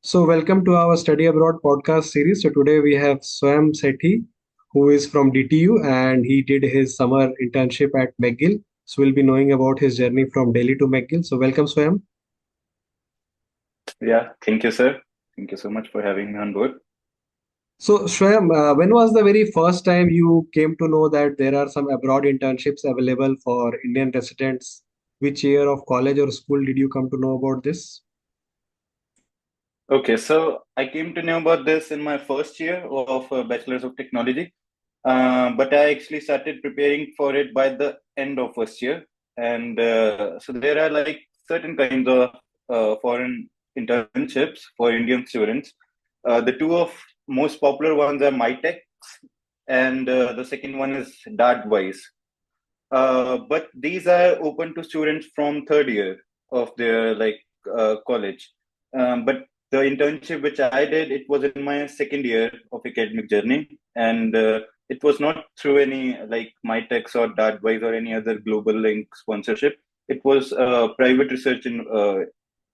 So, welcome to our Study Abroad podcast series. So, today we have Swam Sethi, who is from DTU and he did his summer internship at McGill. So, we'll be knowing about his journey from Delhi to McGill. So, welcome, Swam. Yeah, thank you, sir. Thank you so much for having me on board. So, Swam, when was the very first time you came to know that there are some abroad internships available for Indian residents? Which year of college or school did you come to know about this? Okay, so I came to know about this in my first year of Bachelor's of Technology, but I actually started preparing for it by the end of first year. And so there are like certain kinds of foreign internships for Indian students. The two of most popular ones are MyTech, and the second one is DartWise. But these are open to students from third year of their college. But the internship which I did, it was in my second year of academic journey, and it was not through any like MyTex or Dartwise or any other global link sponsorship. It was a private research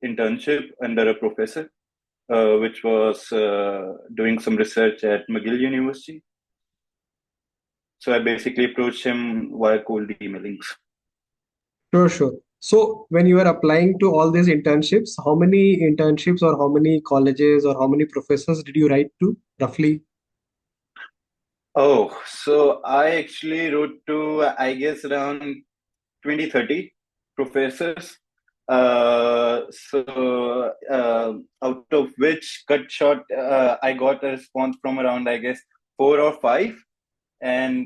internship under a professor, which was doing some research at McGill University. So I basically approached him via cold emailings. Sure, sure. So, when you are applying to all these internships, how many internships or how many colleges or how many professors did you write to roughly? Oh, so I actually wrote to, I guess, around 20, 30 professors. Out of which, cut short, I got a response from around, I guess, four or five. And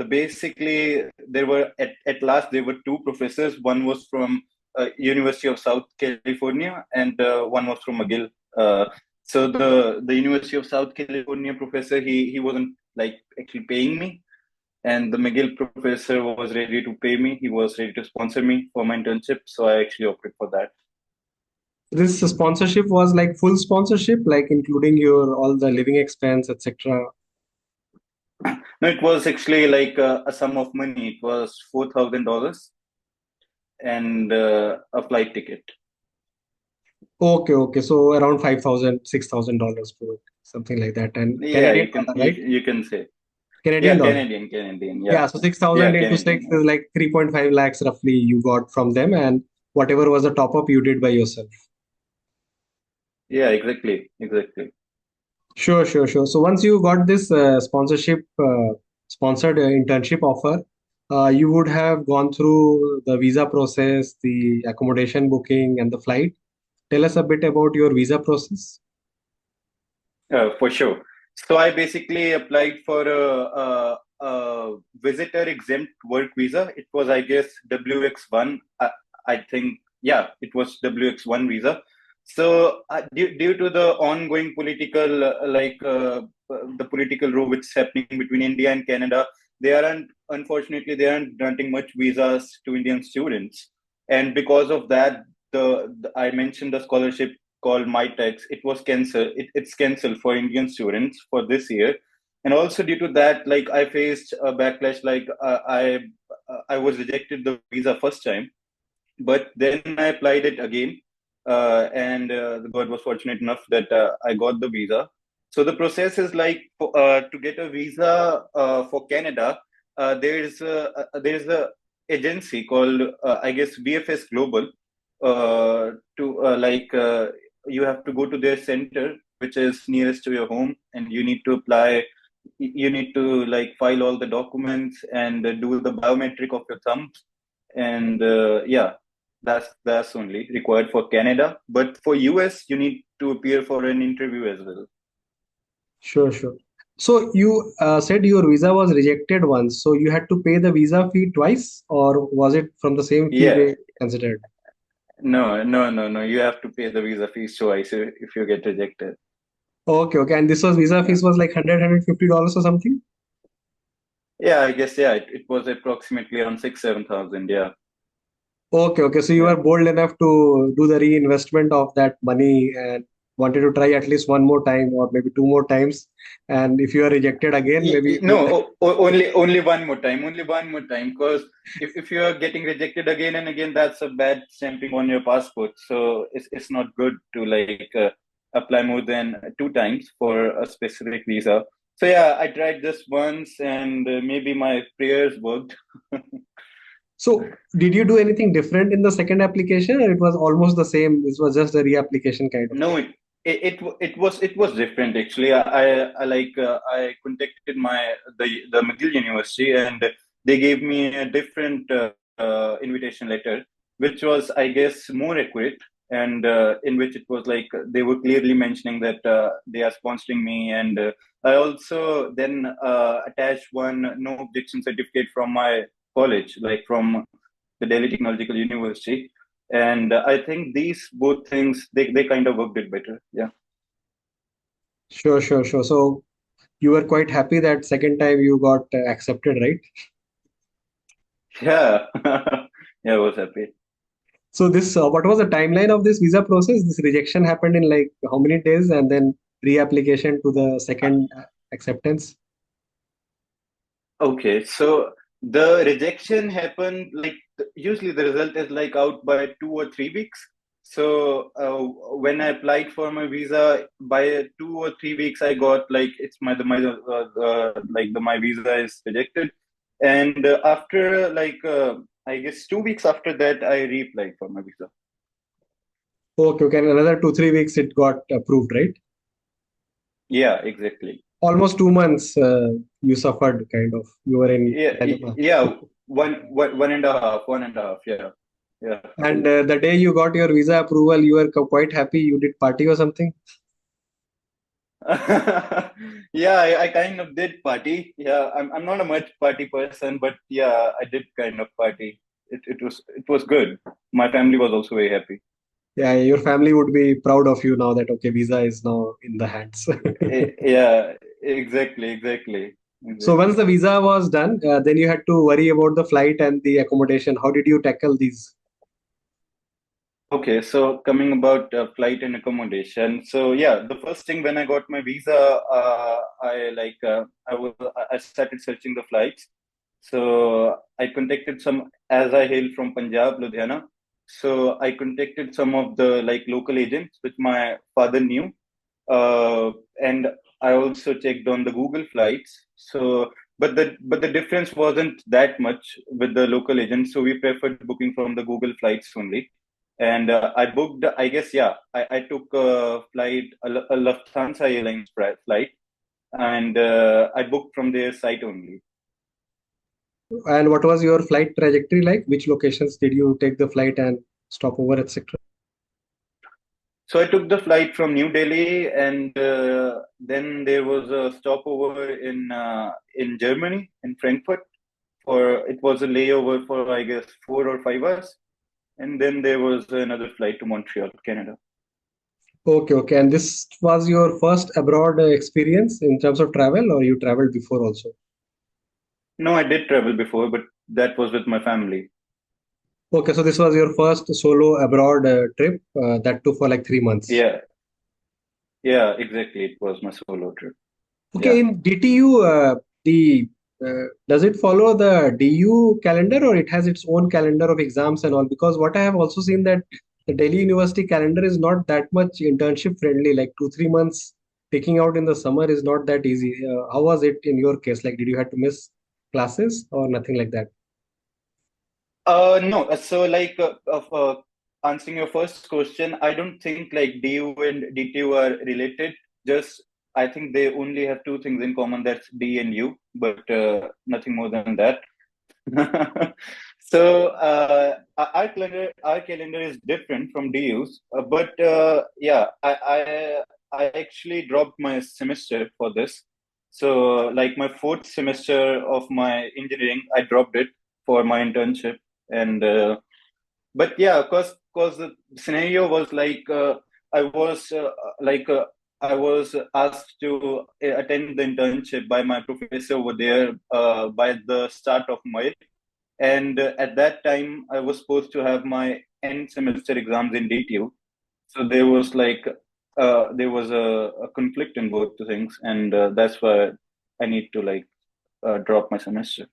basically, there were, at last, there were two professors. One was from University of South California, and one was from McGill. Uh, so the University of South California professor, he wasn't like actually paying me, and the McGill professor was ready to pay me. He was ready to sponsor me for my internship, so I actually opted for that. This sponsorship was like full sponsorship, like including your all the living expense, etc. No, it was actually like a sum of money. It was $4,000 and a flight ticket. Okay, okay. So around 5,000, $6,000 per something like that. And Yeah, Canadian you can dollar, you right? you can say. Canadian Yeah, dollar. Canadian. Yeah, Yeah, so 6,000 yeah, into Canadian. 6 Yeah, is like 3.5 lakhs roughly you got from them, and whatever was the top up you did by yourself. yeah, exactly. Sure, sure, sure. So once you got this sponsored internship offer, you would have gone through the visa process, the accommodation booking, and the flight. Tell us a bit about your visa process. For sure. So I basically applied for a visitor exempt work visa. It was, I guess, WX1. I think, yeah, it was WX1 visa. So due to the ongoing political, the political row which is happening between India and Canada, unfortunately, they aren't granting much visas to Indian students. And because of that, I mentioned the scholarship called MyTex. It was cancelled. It's cancelled for Indian students for this year, and also due to that, like I faced a backlash. Like I was rejected the visa first time, but then I applied it again, and God was fortunate enough that I got the visa. So the process is like to get a visa for Canada. There is a agency called I guess VFS Global. To you have to go to their center, which is nearest to your home, and you need to apply. You need to like file all the documents and do the biometric of your thumbs, and yeah, that's only required for Canada. But for US, you need to appear for an interview as well. Sure, sure. So you said your visa was rejected once, so you had to pay the visa fee twice, or was it from the same fee Yeah, they considered? no. You have to pay the visa fees twice if you get rejected. Okay, okay. And this was visa Yeah, fees was like $150 or something? yeah. I guess yeah. It was approximately around 7,000. Yeah, Okay, okay. So you were yeah. bold enough to do the reinvestment of that money and wanted to try at least one more time or maybe two more times. And if you are rejected again, maybe No, you would. only one more time, only one more time. Because if you are getting rejected again and again, that's a bad stamping on your passport. So it's not good to apply more than two times for a specific visa. So yeah, I tried this once, and maybe my prayers worked. So, did you do anything different in the second application, or it was almost the same? This was just a reapplication kind of No, thing. it was different actually. I contacted the McGill University, and they gave me a different invitation letter, which was, I guess, more accurate, and in which it was like they were clearly mentioning that they are sponsoring me, and I also then attached one no objection certificate from my college, like from the Delhi Technological University. And I think these both things, they kind of worked it better. Yeah. Sure, sure, sure. So, you were quite happy that second time you got accepted, right? Yeah. Yeah, I was happy. So, this what was the timeline of this visa process? This rejection happened in like how many days, and then reapplication to the second acceptance. Okay, so the rejection happened like usually the result is like out by 2 or 3 weeks. So when I applied for my visa, by 2 or 3 weeks, I got like it's my visa is rejected, and after I guess 2 weeks after that, I reapplied for my visa. Okay, okay. And another 2 3 weeks it got approved, right? Yeah, exactly. Almost 2 months you suffered, kind of. You were in dilemma. Yeah, one and a half, 1.5. Yeah, yeah. And the day you got your visa approval, you were quite happy. You did party or something. Yeah, I kind of did party. Yeah, I'm not a much party person, but yeah, I did kind of party. It was good. My family was also very happy. Yeah, your family would be proud of you now that okay, visa is now in the hands. Yeah, exactly. So once the Exactly. visa was done, then you had to worry about the flight and the accommodation. How did you tackle these? Okay, so coming about flight and accommodation. So yeah, the first thing when I got my visa, I started searching the flights. So I contacted some, as I hail from Punjab, Ludhiana. So I contacted some of the like local agents which my father knew, and I also checked on the Google flights. So, but the difference wasn't that much with the local agents. So we preferred booking from the Google flights only. And I booked, I guess, yeah, I took a flight, a Lufthansa Airlines flight, and I booked from their site only. And what was your flight trajectory like? Which locations did you take the flight and stop over, etc.? So I took the flight from New Delhi, and then there was a stopover in Germany, in Frankfurt. For it was a layover for I guess 4 or 5 hours, and then there was another flight to Montreal, Canada. Okay, okay. And this was your first abroad experience in terms of travel, or you traveled before also? No, I did travel before, but that was with my family. Okay, so this was your first solo abroad trip, that too for like 3 months. Yeah, yeah, exactly. It was my solo trip. Okay, Yeah. in DTU, the does it follow the DU calendar or it has its own calendar of exams and all? Because what I have also seen that the Delhi University calendar is not that much internship friendly. Like 2 3 months picking out in the summer is not that easy. How was it in your case? Like, did you have to miss classes or nothing like that? No. So, answering your first question, I don't think like DU and DTU are related. Just I think they only have two things in common. That's D and U, but nothing more than that. So our calendar is different from DU's, but yeah, I actually dropped my semester for this. So like my fourth semester of my engineering, I dropped it for my internship, and but yeah, cause the scenario was like like I was asked to attend the internship by my professor over there by the start of May, and at that time I was supposed to have my end semester exams in DTU. So there was like there was a conflict in both the things, and that's why I need to like drop my semester.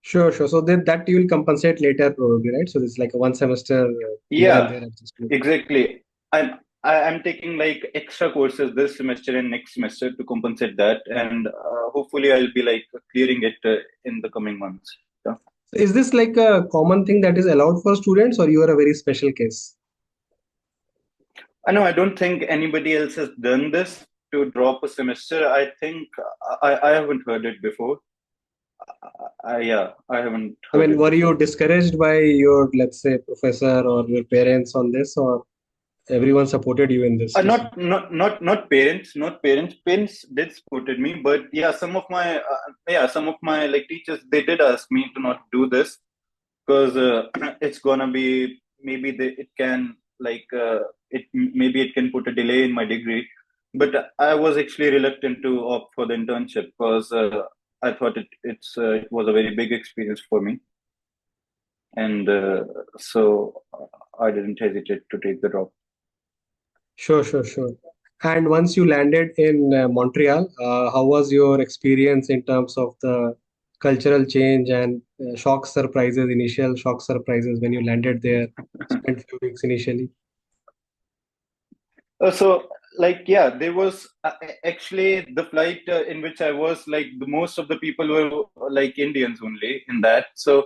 Sure, sure. So then that you will compensate later probably, right? So it's like a one semester here and Yeah, there adjustment. exactly. I'm taking like extra courses this semester and next semester to compensate that, and hopefully I'll be like clearing it in the coming months. Yeah. So is this like a common thing that is allowed for students, or you are a very special case? I know I don't think anybody else has done this to drop a semester. I think I haven't heard it before. Yeah, I haven't I heard mean, it were before. you discouraged by your, let's say, professor or your parents on this, or everyone supported you in this decision? Not parents, not parents. Parents did supported me, but yeah, some of my like teachers they did ask me to not do this because it's gonna be maybe it can maybe it can put a delay in my degree. But I was actually reluctant to opt for the internship because I thought it was a very big experience for me, and so I didn't hesitate to take the drop. Sure, sure, sure. And once you landed in Montreal, how was your experience in terms of the cultural change and shock surprises, initial shock surprises when you landed there, spent few weeks initially? Yeah, there was actually the flight in which I was like the most of the people were like Indians only in that. So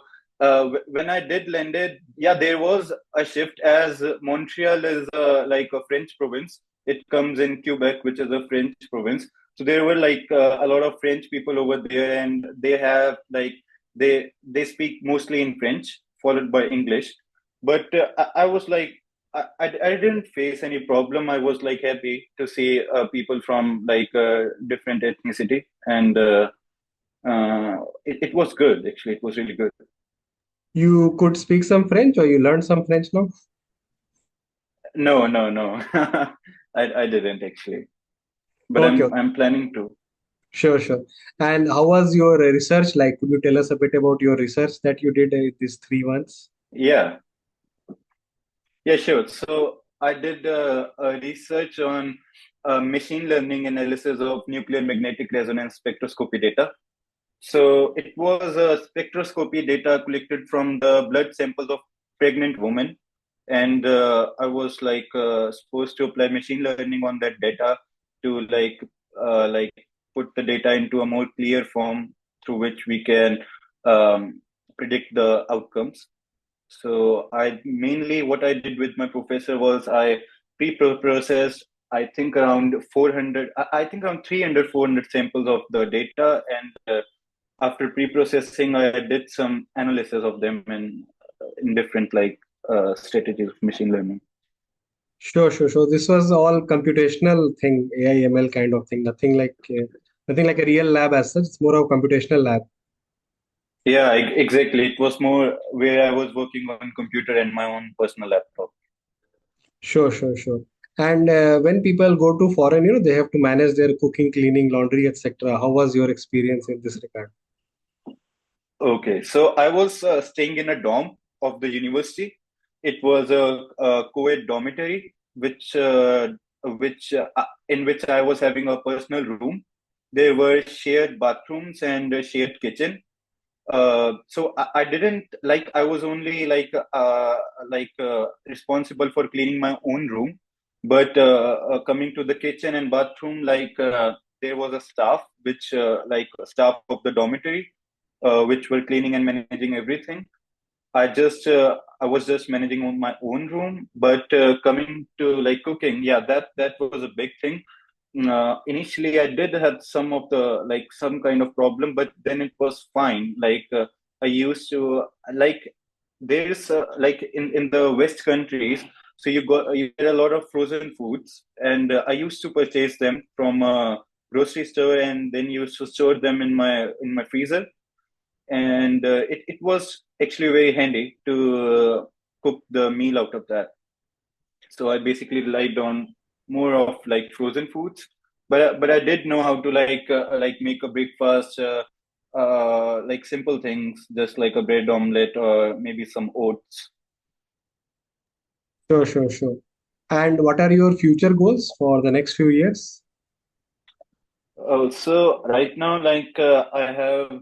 when I did landed, yeah, there was a shift as Montreal is like a French province. It comes in Quebec, which is a French province. So there were like a lot of French people over there, and they have like they speak mostly in French, followed by English. But I was like I didn't face any problem. I was like happy to see people from like different ethnicity, and it was good. Actually, it was really good. You could speak some French, or you learned some French now? No, no, no. I didn't actually, but Okay, okay. I'm planning to. Sure, sure. And how was your research like? Could you tell us a bit about your research that you did these 3 months? Yeah, yeah, sure. So I did a research on machine learning analysis of nuclear magnetic resonance spectroscopy data. So it was spectroscopy data collected from the blood samples of pregnant women, and I was like supposed to apply machine learning on that data to like put the data into a more clear form through which we can predict the outcomes. So I mainly what I did with my professor was I pre-processed I think around 400 I think around 300 400 samples of the data, and after pre-processing I did some analysis of them in different strategies of machine learning. Sure, sure, sure. This was all computational thing, AI, ML kind of thing. Nothing like a real lab as such. It's more of a computational lab. Yeah, exactly. It was more where I was working on computer and my own personal laptop. Sure, sure, sure. And when people go to foreign, they have to manage their cooking, cleaning, laundry, etc. How was your experience in this regard? Okay, so I was staying in a dorm of the university. It was a co-ed dormitory, which in which I was having a personal room. There were shared bathrooms and a shared kitchen. So I didn't like. I was only responsible for cleaning my own room, but coming to the kitchen and bathroom, there was a staff, which staff of the dormitory, which were cleaning and managing everything. I was just managing on my own room, but coming to like cooking, yeah, that was a big thing. Initially I did have some of the like some kind of problem, but then it was fine. I used to like there's like in the West countries, so you get a lot of frozen foods, and I used to purchase them from a grocery store, and then used to store them in my freezer, and it was actually very handy to cook the meal out of that. So I basically relied on more of like frozen foods, but I did know how to like make a breakfast, like simple things, just like a bread omelette or maybe some oats. Sure, sure, sure. And what are your future goals for the next few years? So right now, like I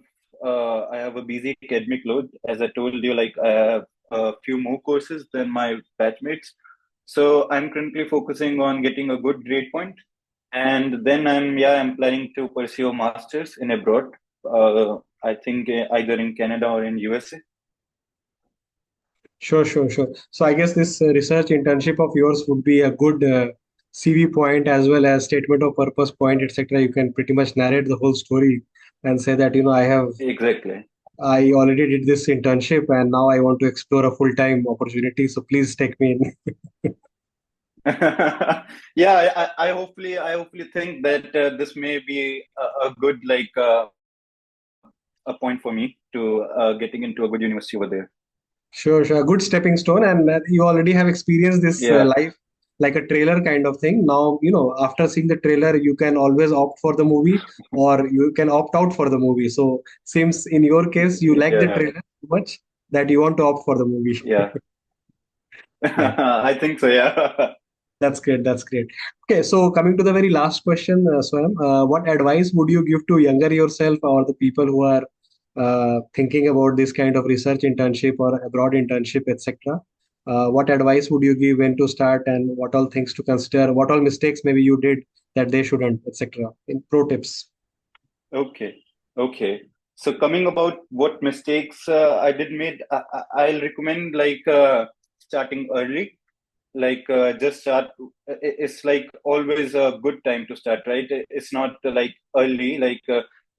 have a busy academic load. As I told you, like I have a few more courses than my batchmates. So I'm currently focusing on getting a good grade point, and then I'm planning to pursue a masters in abroad. I think either in Canada or in USA. Sure, sure, sure. So I guess this research internship of yours would be a good CV point as well as statement of purpose point, etc. You can pretty much narrate the whole story and say that, Exactly. I already did this internship and now I want to explore a full-time opportunity. So please take me in. Yeah, I hopefully think that this may be a good a point for me to getting into a good university over there. Sure, sure. Good stepping stone. And you already have experienced this Yeah, life like a trailer kind of thing. Now, after seeing the trailer, you can always opt for the movie or you can opt out for the movie. So, seems in your case, you like the yeah, trailer so much that you want to opt for the movie. yeah. Yeah. I think so. Yeah. That's great. That's great. Okay, so coming to the very last question, Swam, what advice would you give to younger yourself or the people who are thinking about this kind of research internship or abroad internship, etc.? What advice would you give when to start and what all things to consider? What all mistakes maybe you did that they shouldn't, etc. In pro tips. Okay. Okay. So coming about what mistakes I did made, I'll recommend starting early. Just start. It's like always a good time to start, right? It's not like early.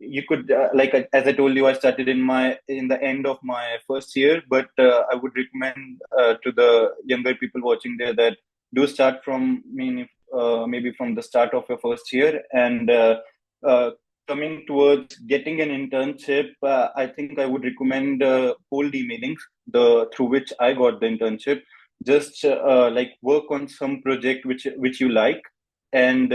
You could as I told you, I started in the end of my first year, but I would recommend to the younger people watching there that do start from maybe from the start of your first year and. Uh, Coming towards getting an internship, I think I would recommend cold emailings, the through which I got the internship. Just work on some project which you like, and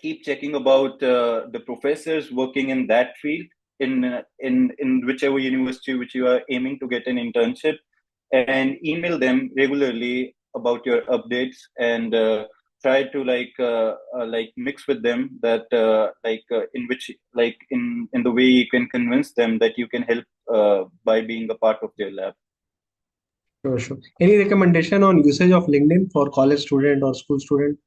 keep checking about the professors working in that field in whichever university which you are aiming to get an internship, and email them regularly about your updates and try to mix with them that in which in the way you can convince them that you can help by being a part of their lab. Sure, sure. Any recommendation on usage of LinkedIn for college student or school student?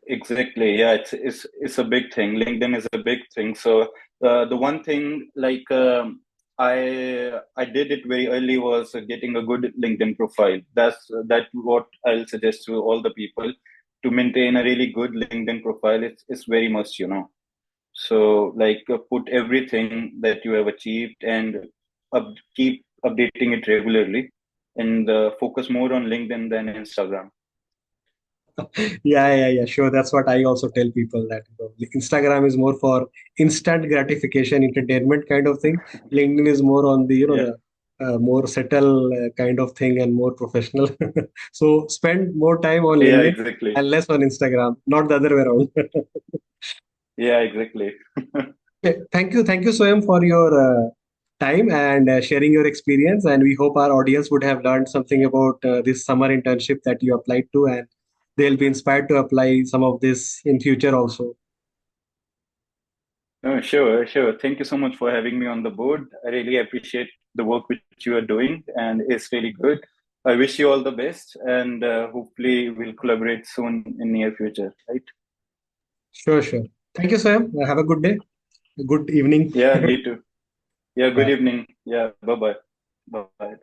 Exactly. Yeah, it's a big thing. LinkedIn is a big thing. So the one thing I did it very early was getting a good LinkedIn profile. That what I'll suggest to all the people to maintain a really good LinkedIn profile. It's very must, you know. So put everything that you have achieved and keep updating it regularly, and focus more on LinkedIn than Instagram. Yeah, yeah, yeah, sure. That's what I also tell people that Instagram is more for instant gratification, entertainment kind of thing. LinkedIn is more on the, Yeah. the more settle kind of thing and more professional. So spend more time on Yeah. LinkedIn Exactly. and less on Instagram, not the other way around. Yeah. Exactly. Okay, thank you, Swayam, for your time and sharing your experience. And we hope our audience would have learned something about this summer internship that you applied to, and they'll be inspired to apply some of this in future also. Sure, sure. Thank you so much for having me on the board. I really appreciate the work which you are doing, and it's really good. I wish you all the best, and hopefully we'll collaborate soon in near future, right? Sure, sure. Thank you, Swayam. Have a good day, good evening. Yeah, you too. Yeah, good Bye. evening. Yeah, bye bye. Bye bye.